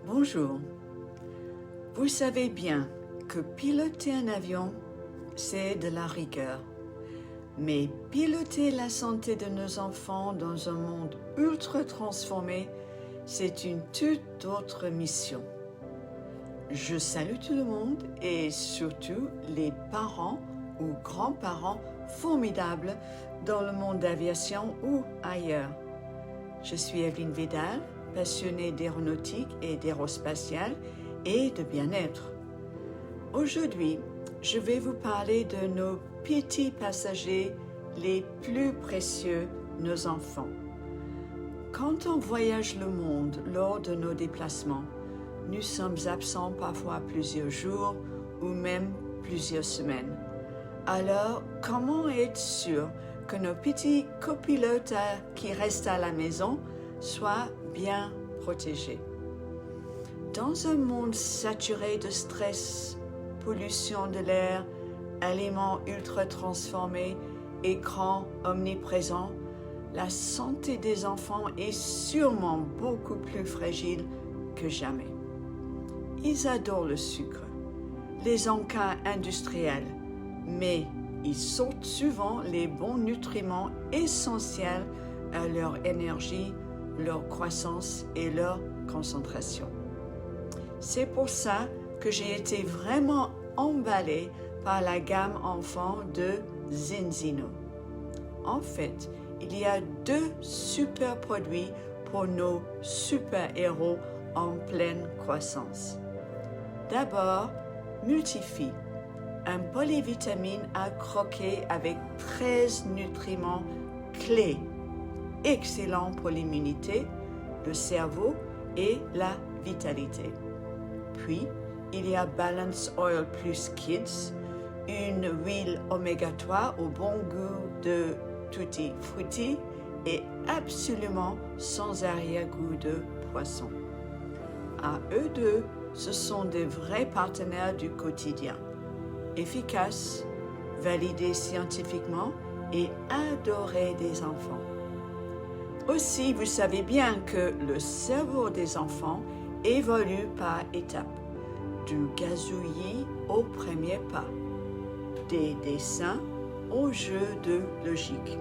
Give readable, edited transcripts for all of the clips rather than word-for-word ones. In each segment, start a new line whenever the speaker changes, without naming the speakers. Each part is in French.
Bonjour. Vous savez bien que piloter un avion, c'est de la rigueur. Mais piloter la santé de nos enfants dans un monde ultra transformé, c'est une toute autre mission. Je salue tout le monde et surtout les parents ou grands-parents formidables dans le monde d'aviation ou ailleurs. Je suis Evelyne Vidal, passionnée d'aéronautique et d'aérospatiale et de bien-être. Aujourd'hui, je vais vous parler de nos petits passagers les plus précieux, nos enfants. Quand on voyage le monde lors de nos déplacements, nous sommes absents parfois plusieurs jours ou même plusieurs semaines. Alors, comment être sûr que nos petits copilotes qui restent à la maison soient bien protégés? Dans un monde saturé de stress, pollution de l'air, aliments ultra transformés, écrans omniprésents, la santé des enfants est sûrement beaucoup plus fragile que jamais. Ils adorent le sucre, les encas industriels, mais ils sautent souvent les bons nutriments essentiels à leur énergie, leur croissance et leur concentration. C'est pour ça que j'ai été vraiment emballée par la gamme enfant de Zinzino. En fait, il y a 2 super produits pour nos super-héros en pleine croissance. D'abord, Multifi, un polyvitamine à croquer avec 13 nutriments clés, excellent pour l'immunité, le cerveau et la vitalité. Puis, il y a Balance Oil Plus Kids, une huile oméga 3 au bon goût de tutti frutti et absolument sans arrière-goût de poisson. À eux deux, ce sont des vrais partenaires du quotidien, efficaces, validés scientifiquement et adorés des enfants. Aussi, vous savez bien que le cerveau des enfants évolue par étapes, du gazouillis au premier pas, des dessins au jeu de logique.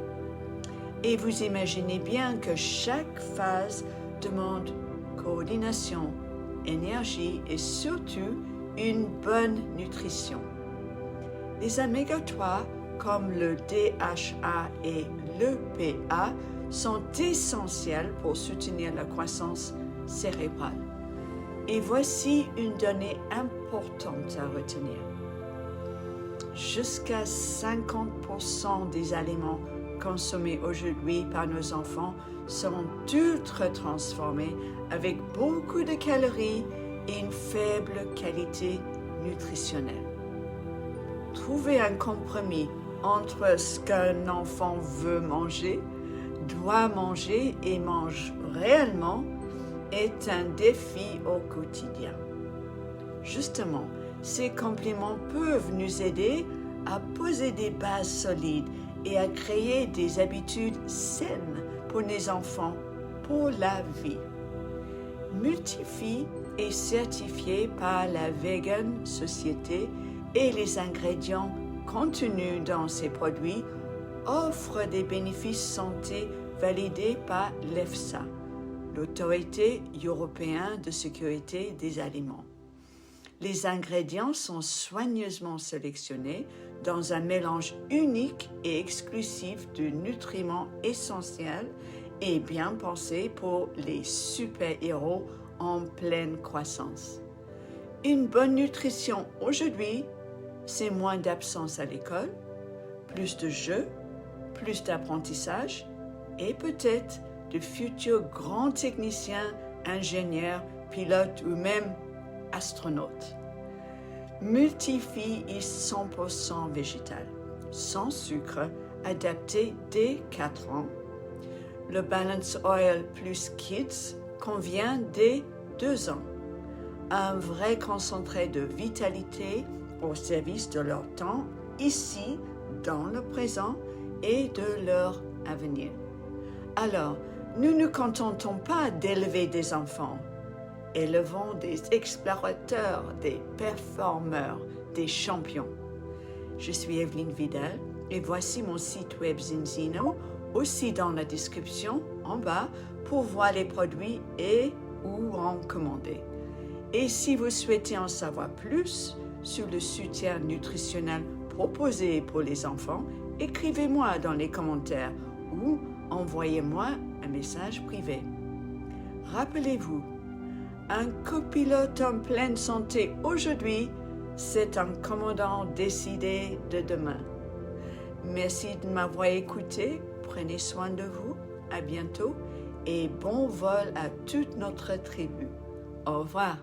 Et vous imaginez bien que chaque phase demande coordination, énergie et surtout une bonne nutrition. Les oméga 3 comme le DHA et l'EPA sont essentiels pour soutenir la croissance cérébrale. Et voici une donnée importante à retenir. Jusqu'à 50% des aliments consommés aujourd'hui par nos enfants sont ultra transformés avec beaucoup de calories et une faible qualité nutritionnelle. Trouver un compromis entre ce qu'un enfant veut manger, doit manger et mange réellement est un défi au quotidien. Justement, ces compléments peuvent nous aider à poser des bases solides et à créer des habitudes saines pour les enfants pour la vie. Multifi est certifié par la Vegan Society et les ingrédients contenus dans ces produits offrent des bénéfices santé validés par l'EFSA, l'Autorité européenne de sécurité des aliments. Les ingrédients sont soigneusement sélectionnés dans un mélange unique et exclusif de nutriments essentiels et bien pensés pour les super-héros en pleine croissance. Une bonne nutrition aujourd'hui, c'est moins d'absence à l'école, plus de jeux, plus d'apprentissage et peut-être de futurs grands techniciens, ingénieurs, pilotes ou même astronautes. Multifi est 100% végétal, sans sucre, adapté dès 4 ans. Le Balance Oil Plus Kids convient dès 2 ans. Un vrai concentré de vitalité au service de leur temps, ici, dans le présent et de leur avenir. Alors, nous ne contentons pas d'élever des enfants élevons des explorateurs, des performeurs, des champions. Je suis Evelyne Vidal et voici mon site web Zinzino, aussi dans la description en bas pour voir les produits et ou en commander. Et si vous souhaitez en savoir plus sur le soutien nutritionnel proposé pour les enfants, écrivez-moi dans les commentaires ou envoyez-moi un message privé. Rappelez-vous, un copilote en pleine santé aujourd'hui, c'est un commandant décidé de demain. Merci de m'avoir écouté, prenez soin de vous, à bientôt et bon vol à toute notre tribu. Au revoir.